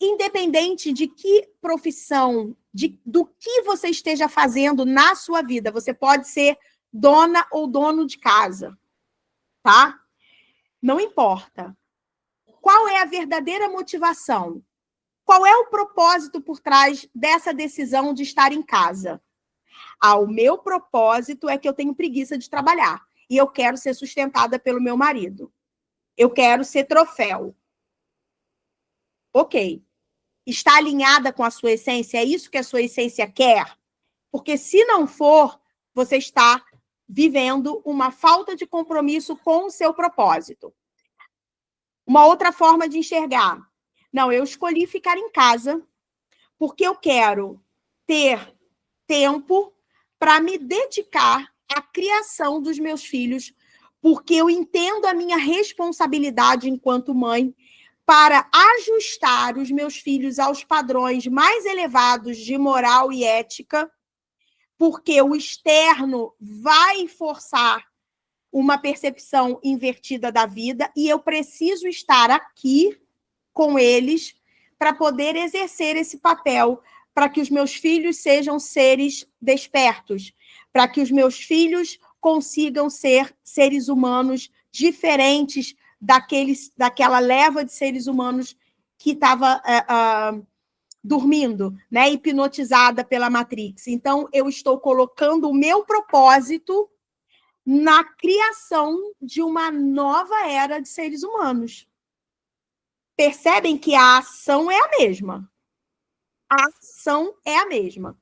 Independente de que profissão, do que você esteja fazendo na sua vida, você pode ser dona ou dono de casa, tá? Não importa. Qual é a verdadeira motivação? Qual é o propósito por trás dessa decisão de estar em casa? Ah, o meu propósito é que eu tenho preguiça de trabalhar e eu quero ser sustentada pelo meu marido. Eu quero ser troféu. Ok. Está alinhada com a sua essência? É isso que a sua essência quer? Porque se não for, você está vivendo uma falta de compromisso com o seu propósito. Uma outra forma de enxergar. Não, eu escolhi ficar em casa porque eu quero ter tempo para me dedicar à criação dos meus filhos, porque eu entendo a minha responsabilidade enquanto mãe para ajustar os meus filhos aos padrões mais elevados de moral e ética, porque o externo vai forçar uma percepção invertida da vida e eu preciso estar aqui com eles para poder exercer esse papel, para que os meus filhos sejam seres despertos, para que os meus filhos consigam ser seres humanos diferentes daquela leva de seres humanos que estava dormindo, né, hipnotizada pela Matrix. Então, eu estou colocando o meu propósito na criação de uma nova era de seres humanos. Percebem que a ação é a mesma. A ação é a mesma.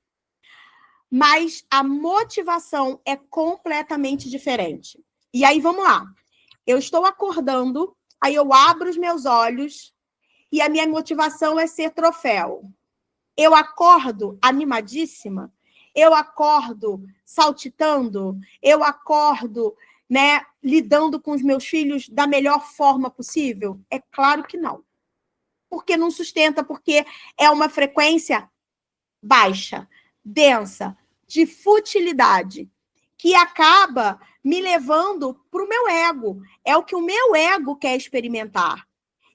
Mas a motivação é completamente diferente. E aí, vamos lá. Eu estou acordando, aí eu abro os meus olhos e a minha motivação é ser troféu. Eu acordo animadíssima, eu acordo saltitando, eu acordo, né, lidando com os meus filhos da melhor forma possível? É claro que não. Porque não sustenta, porque é uma frequência baixa, densa, de futilidade, que acaba me levando para o meu ego. É o que o meu ego quer experimentar.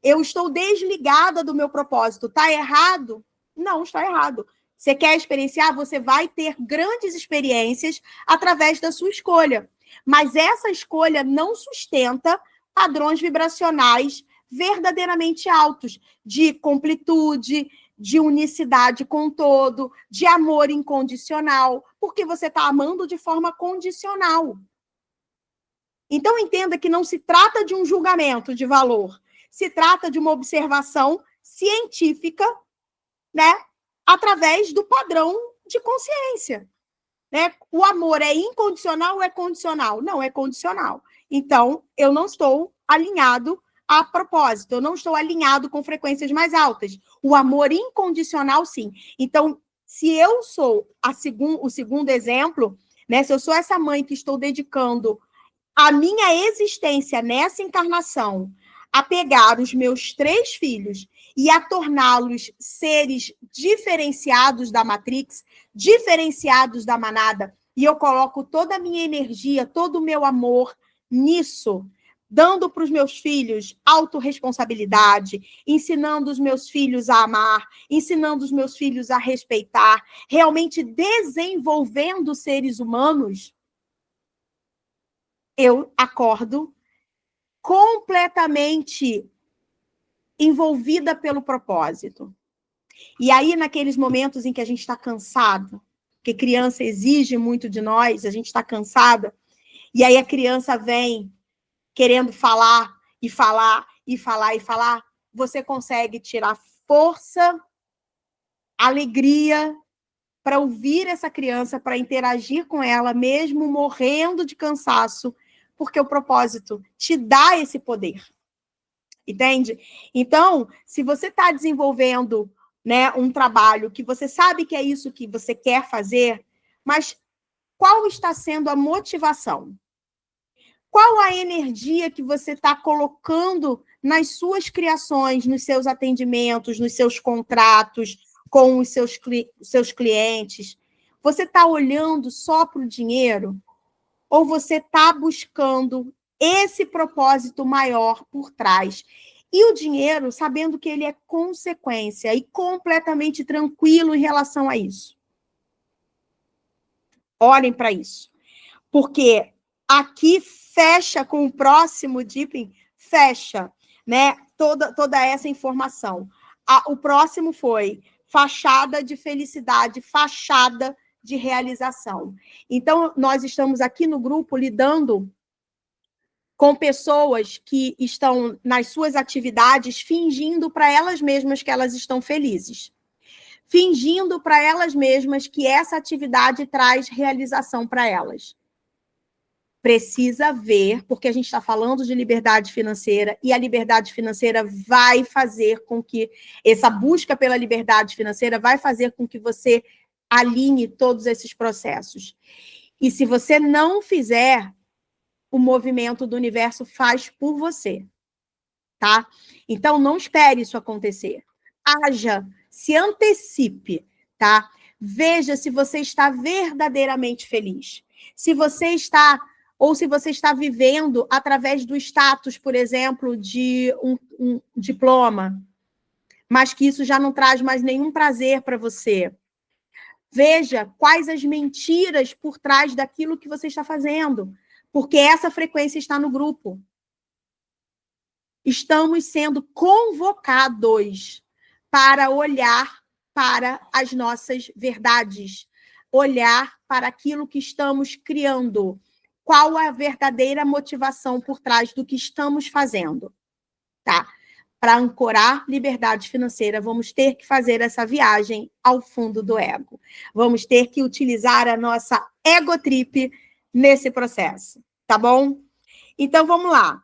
eu estou desligada do meu propósito. Está errado? Não, está errado. Você quer experienciar? Você vai ter grandes experiências através da sua escolha. Mas essa escolha não sustenta padrões vibracionais verdadeiramente altos, de completude, de unicidade com o todo, de amor incondicional, porque você está amando de forma condicional. Então, entenda que não se trata de um julgamento de valor, se trata de uma observação científica, né, através do padrão de consciência. Né? O amor é incondicional ou é condicional? Não, é condicional. Então, eu não estou alinhado a propósito, eu não estou alinhado com frequências mais altas. O amor incondicional, sim. Então, se eu sou o segundo exemplo, né, se eu sou essa mãe que estou dedicando a minha existência nessa encarnação a pegar os meus 3 filhos e a torná-los seres diferenciados da Matrix, diferenciados da manada, e eu coloco toda a minha energia, todo o meu amor nisso, dando para os meus filhos autorresponsabilidade, ensinando os meus filhos a amar, ensinando os meus filhos a respeitar, realmente desenvolvendo seres humanos, eu acordo completamente envolvida pelo propósito. E aí, naqueles momentos em que a gente está cansado, que criança exige muito de nós, a gente está cansada, e aí a criança vem querendo falar, e falar, e falar, e falar, você consegue tirar força, alegria, para ouvir essa criança, para interagir com ela, mesmo morrendo de cansaço, porque o propósito te dá esse poder. Entende? Então, se você está desenvolvendo, né, um trabalho que você sabe que é isso que você quer fazer, mas qual está sendo a motivação? Qual a energia que você está colocando nas suas criações, nos seus atendimentos, nos seus contratos com os seus clientes? Você está olhando só para o dinheiro? Ou você está buscando esse propósito maior por trás? E o dinheiro, sabendo que ele é consequência e completamente tranquilo em relação a isso. Olhem para isso. Porque aqui fecha com o próximo Deeping, fecha, né, toda essa informação. O próximo foi fachada de felicidade, fachada de realização. Então, nós estamos aqui no grupo lidando com pessoas que estão nas suas atividades fingindo para elas mesmas que elas estão felizes. Fingindo para elas mesmas que essa atividade traz realização para elas. Precisa ver, porque a gente está falando de liberdade financeira, e a liberdade financeira vai fazer com que, essa busca pela liberdade financeira vai fazer com que você alinhe todos esses processos. E se você não fizer, o movimento do universo faz por você, tá? Então, não espere isso acontecer. Haja, se antecipe, tá? Veja se você está verdadeiramente feliz. Se você está, ou se você está vivendo através do status, por exemplo, de um diploma, mas que isso já não traz mais nenhum prazer para você. Veja quais as mentiras por trás daquilo que você está fazendo, porque essa frequência está no grupo. Estamos sendo convocados para olhar para as nossas verdades, olhar para aquilo que estamos criando. Qual a verdadeira motivação por trás do que estamos fazendo? Tá? Para ancorar liberdade financeira, vamos ter que fazer essa viagem ao fundo do ego. Vamos ter que utilizar a nossa egotrip nesse processo, tá bom? Então, vamos lá.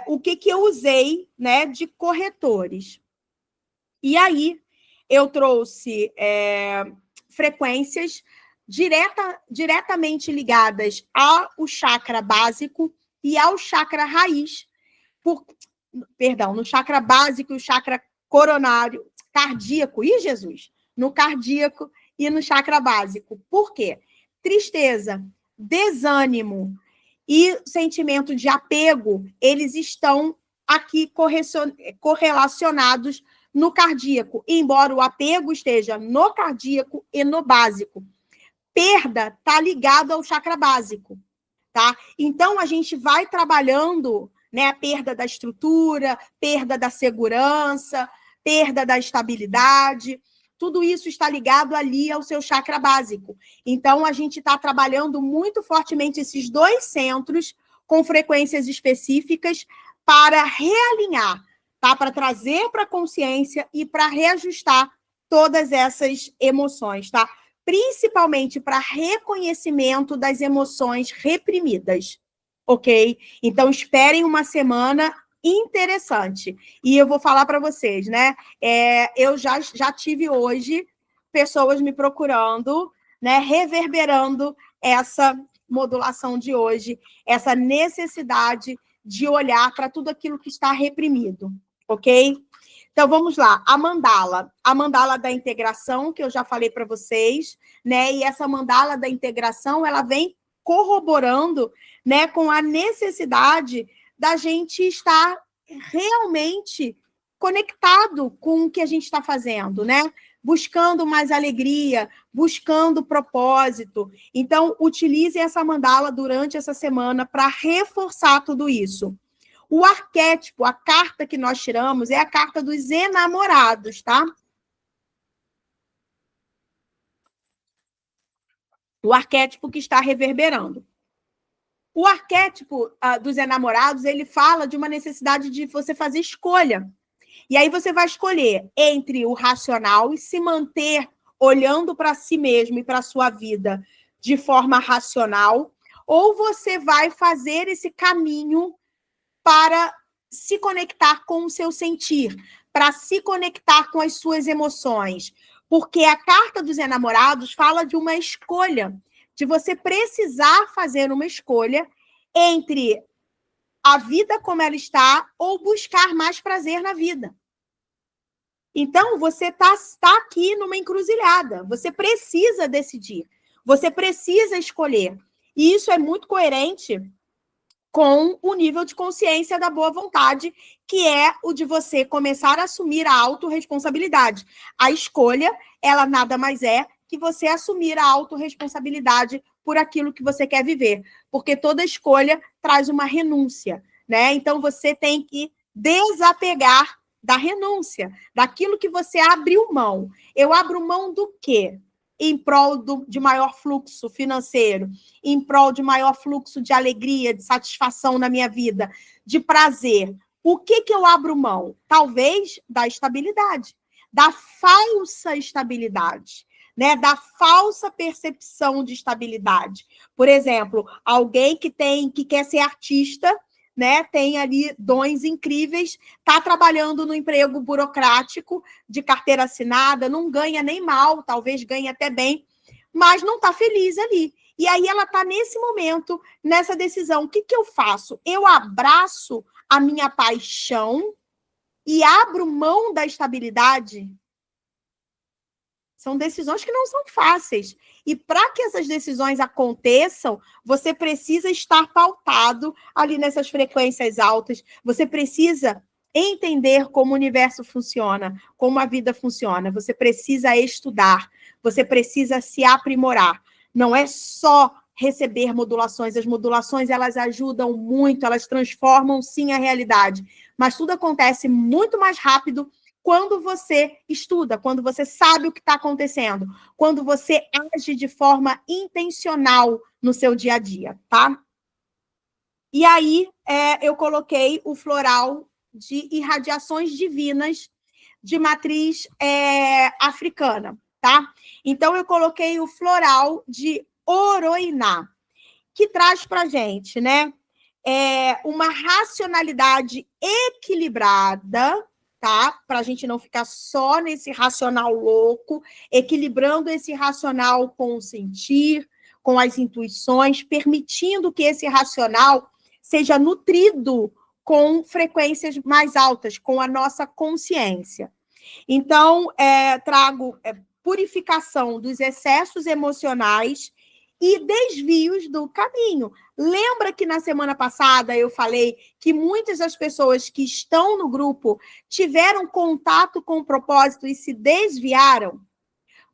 O que eu usei, né, de corretores? E aí, eu trouxe frequências diretamente ligadas ao chakra básico e ao chakra raiz. No chakra básico e o chakra coronário, cardíaco, Jesus! No cardíaco e no chakra básico. Por quê? Tristeza, desânimo e sentimento de apego, eles estão aqui correlacionados no cardíaco, embora o apego esteja no cardíaco e no básico. Perda está ligado ao chakra básico, tá? Então, a gente vai trabalhando, né, a perda da estrutura, perda da segurança, perda da estabilidade, tudo isso está ligado ali ao seu chakra básico. Então, a gente está trabalhando muito fortemente esses dois centros com frequências específicas para realinhar, tá? Para trazer para a consciência e para reajustar todas essas emoções, tá? Principalmente para reconhecimento das emoções reprimidas, ok? Então, esperem uma semana interessante. E eu vou falar para vocês, né? Eu já tive hoje pessoas me procurando, né? Reverberando essa modulação de hoje, essa necessidade de olhar para tudo aquilo que está reprimido, ok? Então, vamos lá. A mandala da integração, que eu já falei para vocês, né? E essa mandala da integração, ela vem corroborando, né, com a necessidade da gente estar realmente conectado com o que a gente está fazendo, né? Buscando mais alegria, buscando propósito. Então, utilize essa mandala durante essa semana para reforçar tudo isso. O arquétipo, a carta que nós tiramos, é a carta dos enamorados, tá? O arquétipo que está reverberando. O arquétipo dos enamorados, ele fala de uma necessidade de você fazer escolha. E aí você vai escolher entre o racional e se manter olhando para si mesmo e para a sua vida de forma racional, ou você vai fazer esse caminho para se conectar com o seu sentir, para se conectar com as suas emoções. Porque a carta dos enamorados fala de uma escolha, de você precisar fazer uma escolha entre a vida como ela está ou buscar mais prazer na vida. Então, você tá aqui numa encruzilhada. Você precisa decidir. Você precisa escolher. E isso é muito coerente com o nível de consciência da boa vontade, que é o de você começar a assumir a autorresponsabilidade. A escolha, ela nada mais é que você assumir a autorresponsabilidade por aquilo que você quer viver. Porque toda escolha traz uma renúncia, né? Então, você tem que desapegar da renúncia, daquilo que você abriu mão. Eu abro mão do quê? Em prol de maior fluxo financeiro, em prol de maior fluxo de alegria, de satisfação na minha vida, de prazer. O que eu abro mão? Talvez da estabilidade, da falsa estabilidade, né? Da falsa percepção de estabilidade. Por exemplo, alguém que quer ser artista, né, tem ali dons incríveis, está trabalhando no emprego burocrático, de carteira assinada, não ganha nem mal, talvez ganhe até bem, mas não está feliz ali. E aí ela está nesse momento, nessa decisão. O que eu faço? Eu abraço a minha paixão e abro mão da estabilidade? São decisões que não são fáceis. E para que essas decisões aconteçam, você precisa estar pautado ali nessas frequências altas. Você precisa entender como o universo funciona, como a vida funciona. Você precisa estudar. Você precisa se aprimorar. Não é só receber modulações. As modulações, elas ajudam muito, elas transformam, sim, a realidade. Mas tudo acontece muito mais rápido quando você estuda, quando você sabe o que está acontecendo, quando você age de forma intencional no seu dia a dia, tá? E aí, eu coloquei o floral de irradiações divinas de matriz africana, tá? Então, eu coloquei o floral de Oroiná, que traz para a gente, né? Uma racionalidade equilibrada, tá? Para a gente não ficar só nesse racional louco, equilibrando esse racional com o sentir, com as intuições, permitindo que esse racional seja nutrido com frequências mais altas, com a nossa consciência. Então, trago purificação dos excessos emocionais e desvios do caminho. Lembra que na semana passada eu falei que muitas das pessoas que estão no grupo tiveram contato com o propósito e se desviaram?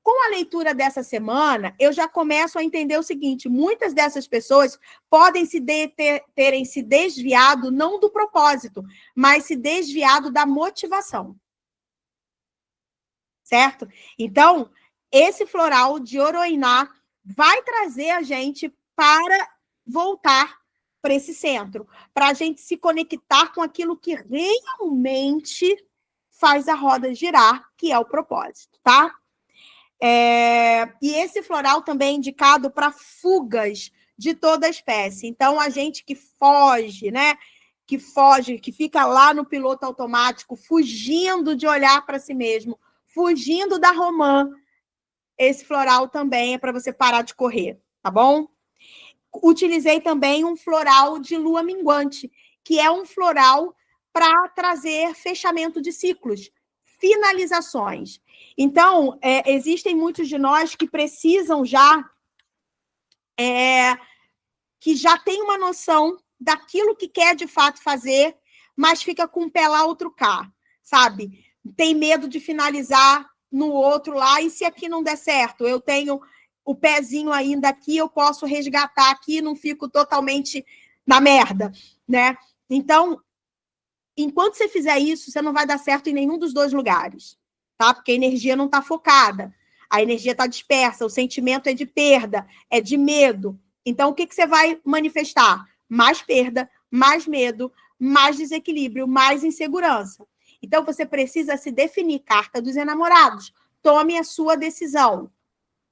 Com a leitura dessa semana, eu já começo a entender o seguinte: muitas dessas pessoas podem terem se desviado não do propósito, mas se desviado da motivação. Certo? Então, esse floral de Oroiná vai trazer a gente para voltar para esse centro, para a gente se conectar com aquilo que realmente faz a roda girar, que é o propósito, tá? E esse floral também é indicado para fugas de toda espécie. Então, a gente que foge, né? Que foge, que fica lá no piloto automático, fugindo de olhar para si mesmo, fugindo da romã, esse floral também é para você parar de correr, tá bom? Utilizei também um floral de lua minguante, que é um floral para trazer fechamento de ciclos, finalizações. Então, existem muitos de nós que precisam que já tem uma noção daquilo que quer de fato fazer, mas fica com o pé lá, outro cá, sabe? Tem medo de finalizar no outro lá, e se aqui não der certo, eu tenho o pezinho ainda aqui, eu posso resgatar aqui, não fico totalmente na merda, né? Então, enquanto você fizer isso, você não vai dar certo em nenhum dos dois lugares, tá? Porque a energia não está focada, a energia está dispersa, o sentimento é de perda, é de medo. Então, o que você vai manifestar? Mais perda, mais medo, mais desequilíbrio, mais insegurança. Então, você precisa se definir. Carta dos enamorados. Tome a sua decisão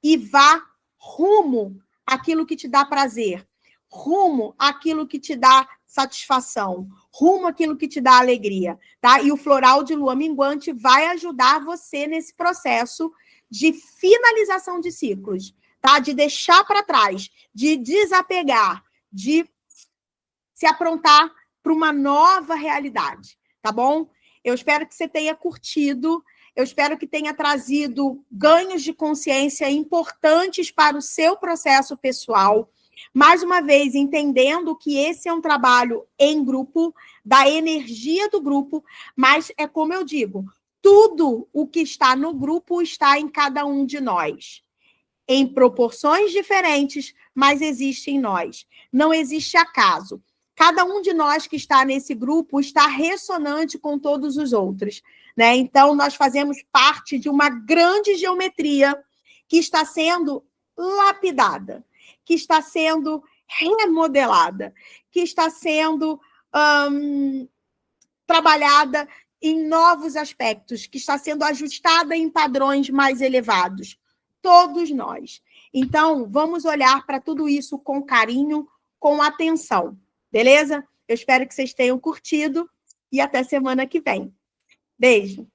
e vá rumo àquilo que te dá prazer, rumo àquilo que te dá satisfação, rumo àquilo que te dá alegria, tá? E o floral de lua minguante vai ajudar você nesse processo de finalização de ciclos, tá? De deixar para trás, de desapegar, de se aprontar para uma nova realidade, tá bom? Eu espero que você tenha curtido, eu espero que tenha trazido ganhos de consciência importantes para o seu processo pessoal. Mais uma vez, entendendo que esse é um trabalho em grupo, da energia do grupo, mas é como eu digo, tudo o que está no grupo está em cada um de nós. Em proporções diferentes, mas existe em nós. Não existe acaso. Cada um de nós que está nesse grupo está ressonante com todos os outros, né? Então, nós fazemos parte de uma grande geometria que está sendo lapidada, que está sendo remodelada, que está sendo trabalhada em novos aspectos, que está sendo ajustada em padrões mais elevados. Todos nós. Então, vamos olhar para tudo isso com carinho, com atenção. Beleza? Eu espero que vocês tenham curtido e até semana que vem. Beijo!